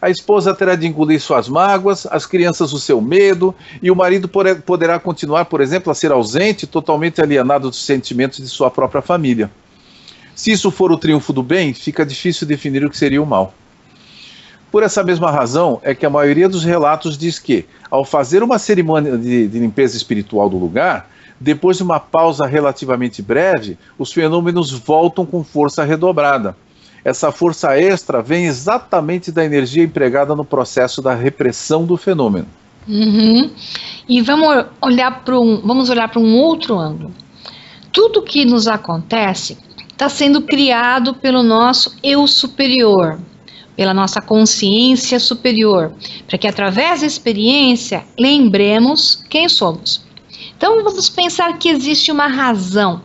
A esposa terá de engolir suas mágoas, as crianças o seu medo, e o marido poderá continuar, por exemplo, a ser ausente, totalmente alienado dos sentimentos de sua própria família. Se isso for o triunfo do bem, fica difícil definir o que seria o mal. Por essa mesma razão é que a maioria dos relatos diz que, ao fazer uma cerimônia de limpeza espiritual do lugar, depois de uma pausa relativamente breve, os fenômenos voltam com força redobrada. Essa força extra vem exatamente da energia empregada no processo da repressão do fenômeno. E vamos olhar para um outro ângulo. Tudo que nos acontece está sendo criado pelo nosso eu superior, pela nossa consciência superior, para que através da experiência lembremos quem somos. Então vamos pensar que existe uma razão,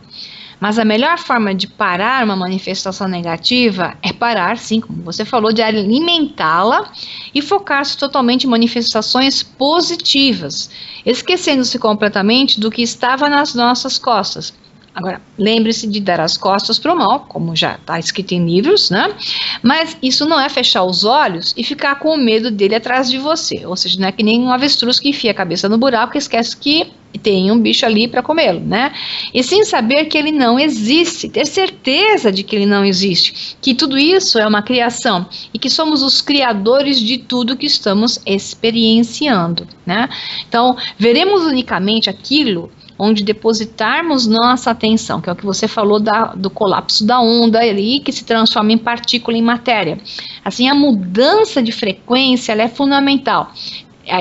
mas a melhor forma de parar uma manifestação negativa é parar, sim, como você falou, de alimentá-la e focar-se totalmente em manifestações positivas, esquecendo-se completamente do que estava nas nossas costas. Agora, lembre-se de dar as costas para o mal, como já está escrito em livros, né? Mas isso não é fechar os olhos e ficar com o medo dele atrás de você. Ou seja, não é que nem um avestruz que enfia a cabeça no buraco e esquece que tem um bicho ali para comê-lo, né? E sim saber que ele não existe, ter certeza de que ele não existe, que tudo isso é uma criação e que somos os criadores de tudo que estamos experienciando, né? Então, veremos unicamente aquilo onde depositarmos nossa atenção, que é o que você falou do colapso da onda ali, que se transforma em partícula em matéria. Assim, a mudança de frequência ela é fundamental.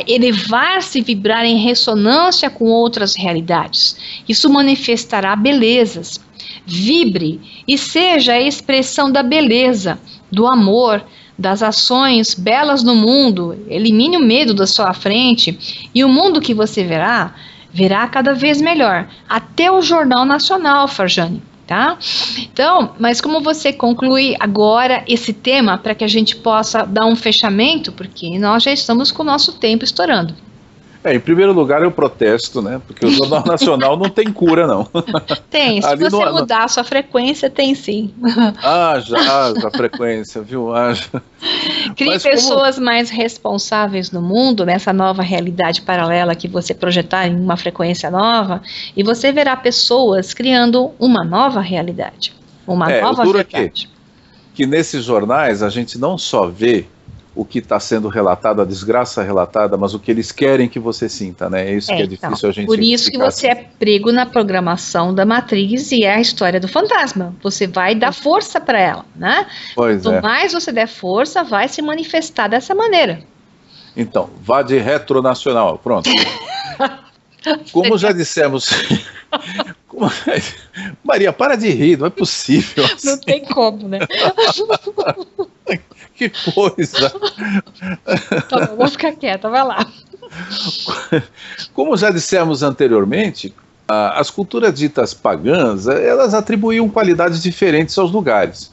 Elevar-se e vibrar em ressonância com outras realidades. Isso manifestará belezas. Vibre e seja a expressão da beleza, do amor, das ações belas no mundo. Elimine o medo da sua frente e o mundo que você verá cada vez melhor, até o Jornal Nacional, Farjane, tá? Então, mas como você conclui agora esse tema para que a gente possa dar um fechamento, porque nós já estamos com o nosso tempo estourando. Em primeiro lugar eu protesto, né? Porque o Jornal Nacional não tem cura, não. Tem, se você mudar a sua frequência, tem sim. Já a frequência, viu? Crie pessoas mais responsáveis no mundo, nessa nova realidade paralela que você projetar em uma frequência nova, e você verá pessoas criando uma nova realidade, uma nova verdade. Que nesses jornais a gente não só vê o que está sendo relatado, a desgraça relatada, mas o que eles querem que você sinta, né? É isso que é difícil a gente por isso que você é prego na programação da matriz e é a história do fantasma. Você vai dar força para ela, né? Quanto mais você der força, vai se manifestar dessa maneira. Então, vá de retronacional, pronto. Como já dissemos... Maria, para de rir, não é possível. Assim. Não tem como, né? Que coisa. Tá bom, vou ficar quieta, vai lá. Como já dissemos anteriormente, as culturas ditas pagãs, elas atribuíam qualidades diferentes aos lugares.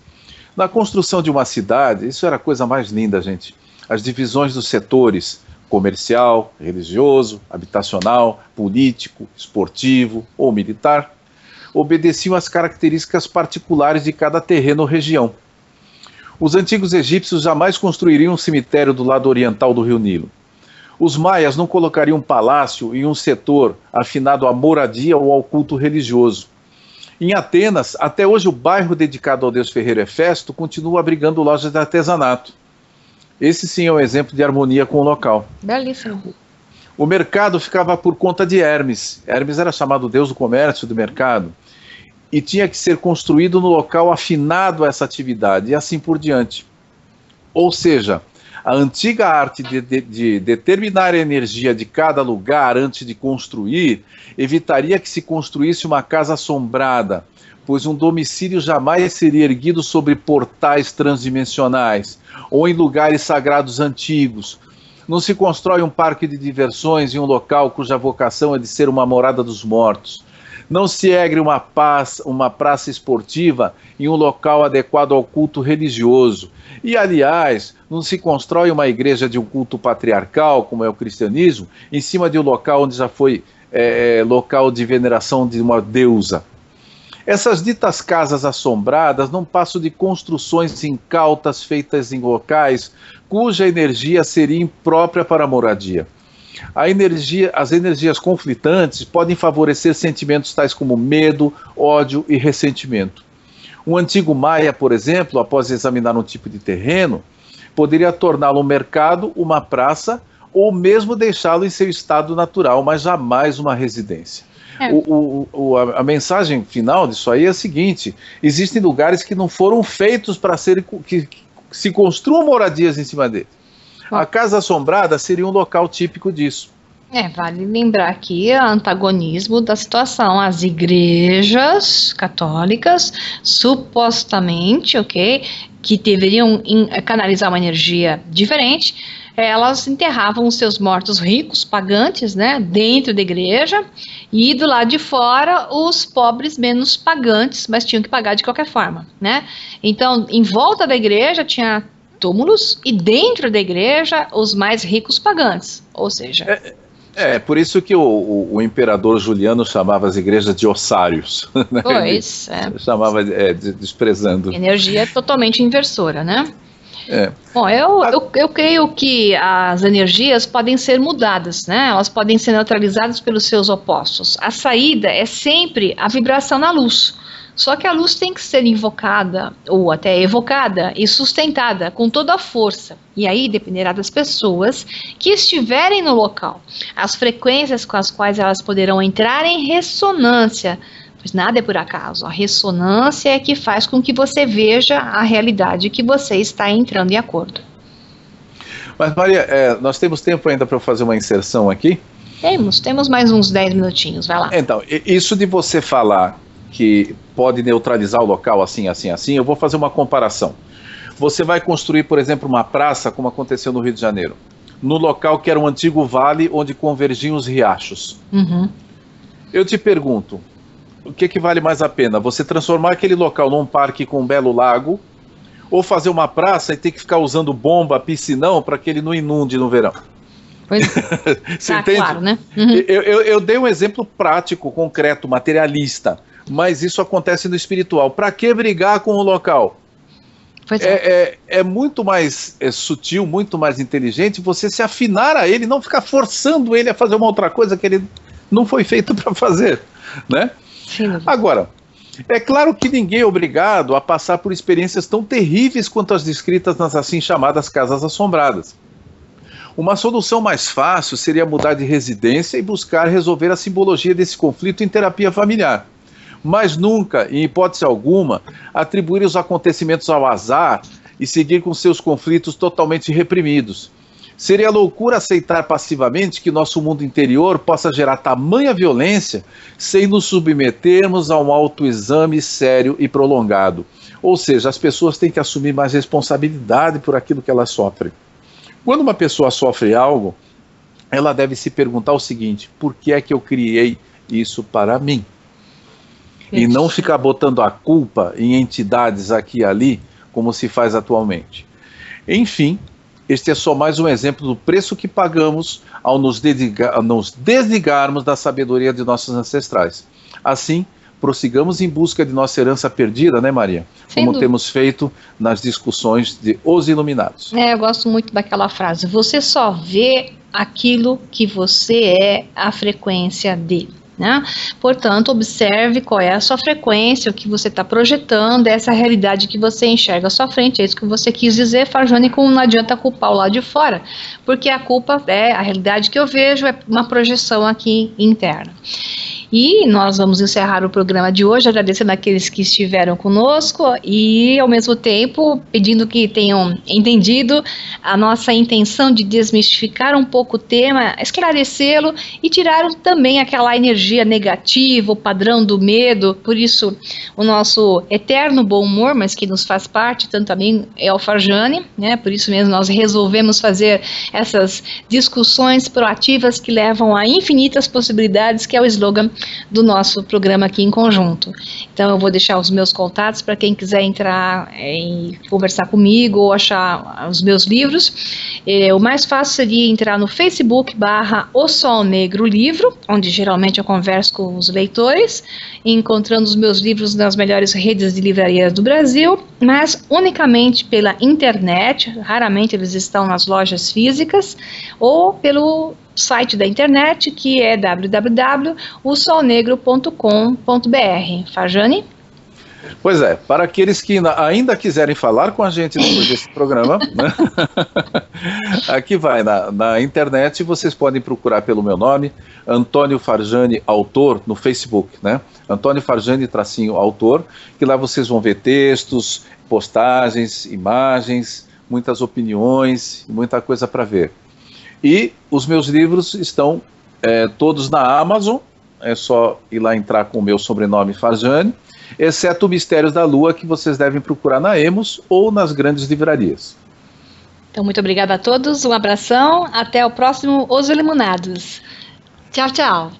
Na construção de uma cidade, isso era a coisa mais linda, gente. As divisões dos setores, comercial, religioso, habitacional, político, esportivo ou militar, obedeciam às características particulares de cada terreno ou região. Os antigos egípcios jamais construiriam um cemitério do lado oriental do rio Nilo. Os maias não colocariam um palácio em um setor afinado à moradia ou ao culto religioso. Em Atenas, até hoje o bairro dedicado ao deus Ferreiro Hefesto continua abrigando lojas de artesanato. Esse sim é um exemplo de harmonia com o local. Belíssimo. O mercado ficava por conta de Hermes. Hermes era chamado deus do comércio, do mercado. E tinha que ser construído no local afinado a essa atividade, e assim por diante. Ou seja, a antiga arte de determinar a energia de cada lugar antes de construir, evitaria que se construísse uma casa assombrada, pois um domicílio jamais seria erguido sobre portais transdimensionais, ou em lugares sagrados antigos. Não se constrói um parque de diversões em um local cuja vocação é de ser uma morada dos mortos. Não se ergue uma praça esportiva em um local adequado ao culto religioso. E, aliás, não se constrói uma igreja de um culto patriarcal, como é o cristianismo, em cima de um local onde já foi local de veneração de uma deusa. Essas ditas casas assombradas não passam de construções incautas feitas em locais cuja energia seria imprópria para a moradia. As energias conflitantes podem favorecer sentimentos tais como medo, ódio e ressentimento. Um antigo maia, por exemplo, após examinar um tipo de terreno, poderia torná-lo um mercado, uma praça, ou mesmo deixá-lo em seu estado natural, mas jamais uma residência. A mensagem final disso aí é a seguinte: existem lugares que não foram feitos para que se construam moradias em cima deles. A casa assombrada seria um local típico disso. Vale lembrar aqui o antagonismo da situação. As igrejas católicas, supostamente, que deveriam canalizar uma energia diferente, elas enterravam os seus mortos ricos, pagantes, né, dentro da igreja, e do lado de fora os pobres menos pagantes, mas tinham que pagar de qualquer forma, né? Então, em volta da igreja tinha túmulos e dentro da igreja os mais ricos pagantes, ou seja... por isso que o imperador Juliano chamava as igrejas de ossários. Né? Pois, chamava desprezando. Energia totalmente inversora, né? Bom, eu creio que as energias podem ser mudadas, né? Elas podem ser neutralizadas pelos seus opostos. A saída é sempre a vibração na luz. Só que a luz tem que ser invocada, ou até evocada e sustentada com toda a força. E aí dependerá das pessoas que estiverem no local, as frequências com as quais elas poderão entrar em ressonância. Pois nada é por acaso, a ressonância é que faz com que você veja a realidade que você está entrando em acordo. Mas Maria, nós temos tempo ainda para fazer uma inserção aqui? Temos mais uns 10 minutinhos, vai lá. Então, isso de você falar que pode neutralizar o local assim, eu vou fazer uma comparação. Você vai construir, por exemplo, uma praça, como aconteceu no Rio de Janeiro, no local que era um antigo vale onde convergiam os riachos. Uhum. Eu te pergunto, o que vale mais a pena? Você transformar aquele local num parque com um belo lago, ou fazer uma praça e ter que ficar usando bomba, piscinão, para que ele não inunde no verão? Pois Você entende? Claro, né? Uhum. Eu dei um exemplo prático, concreto, materialista, mas isso acontece no espiritual. Para que brigar com o local? Pois é muito mais sutil, muito mais inteligente você se afinar a ele, não ficar forçando ele a fazer uma outra coisa que ele não foi feito para fazer, né? Sim. Agora, é claro que ninguém é obrigado a passar por experiências tão terríveis quanto as descritas nas assim chamadas casas assombradas. Uma solução mais fácil seria mudar de residência e buscar resolver a simbologia desse conflito em terapia familiar. Mas nunca, em hipótese alguma, atribuir os acontecimentos ao azar e seguir com seus conflitos totalmente reprimidos. Seria loucura aceitar passivamente que nosso mundo interior possa gerar tamanha violência sem nos submetermos a um autoexame sério e prolongado. Ou seja, as pessoas têm que assumir mais responsabilidade por aquilo que elas sofrem. Quando uma pessoa sofre algo, ela deve se perguntar o seguinte: por que é que eu criei isso para mim? E não ficar botando a culpa em entidades aqui e ali, como se faz atualmente. Enfim, este é só mais um exemplo do preço que pagamos ao nos desligarmos da sabedoria de nossos ancestrais. Assim, prossigamos em busca de nossa herança perdida, né, Maria? Como temos feito nas discussões de Os Iluminados. Eu gosto muito daquela frase: você só vê aquilo que você é a frequência dele. Né? Portanto, observe qual é a sua frequência, o que você está projetando, essa realidade que você enxerga à sua frente. É isso que você quis dizer, Farjane, como não adianta culpar o lado de fora, porque a culpa é a realidade que eu vejo, é uma projeção aqui interna. E nós vamos encerrar o programa de hoje agradecendo aqueles que estiveram conosco e, ao mesmo tempo, pedindo que tenham entendido a nossa intenção de desmistificar um pouco o tema, esclarecê-lo e tirar também aquela energia negativa, o padrão do medo. Por isso, o nosso eterno bom humor, mas que nos faz parte, tanto também é o Farjane, né? Por isso mesmo nós resolvemos fazer essas discussões proativas que levam a infinitas possibilidades, que é o slogan do nosso programa aqui em conjunto. Então eu vou deixar os meus contatos para quem quiser entrar e conversar comigo ou achar os meus livros. O mais fácil seria entrar no Facebook /O Sol Negro Livro, onde geralmente eu converso com os leitores, encontrando os meus livros nas melhores redes de livrarias do Brasil, mas unicamente pela internet, raramente eles estão nas lojas físicas, ou pelo site da internet, que é www.osolnegro.com.br. Farjane? Pois é, para aqueles que ainda quiserem falar com a gente depois desse programa, né? Aqui vai, na internet vocês podem procurar pelo meu nome, Antônio Farjane Autor, no Facebook, né? Antônio Farjane _autor, que lá vocês vão ver textos, postagens, imagens, muitas opiniões, muita coisa para ver. E os meus livros estão todos na Amazon, é só ir lá entrar com o meu sobrenome Farjane, exceto o Mistérios da Lua, que vocês devem procurar na Emos ou nas grandes livrarias. Então, muito obrigada a todos, um abração, até o próximo Os Iluminados. Tchau, tchau.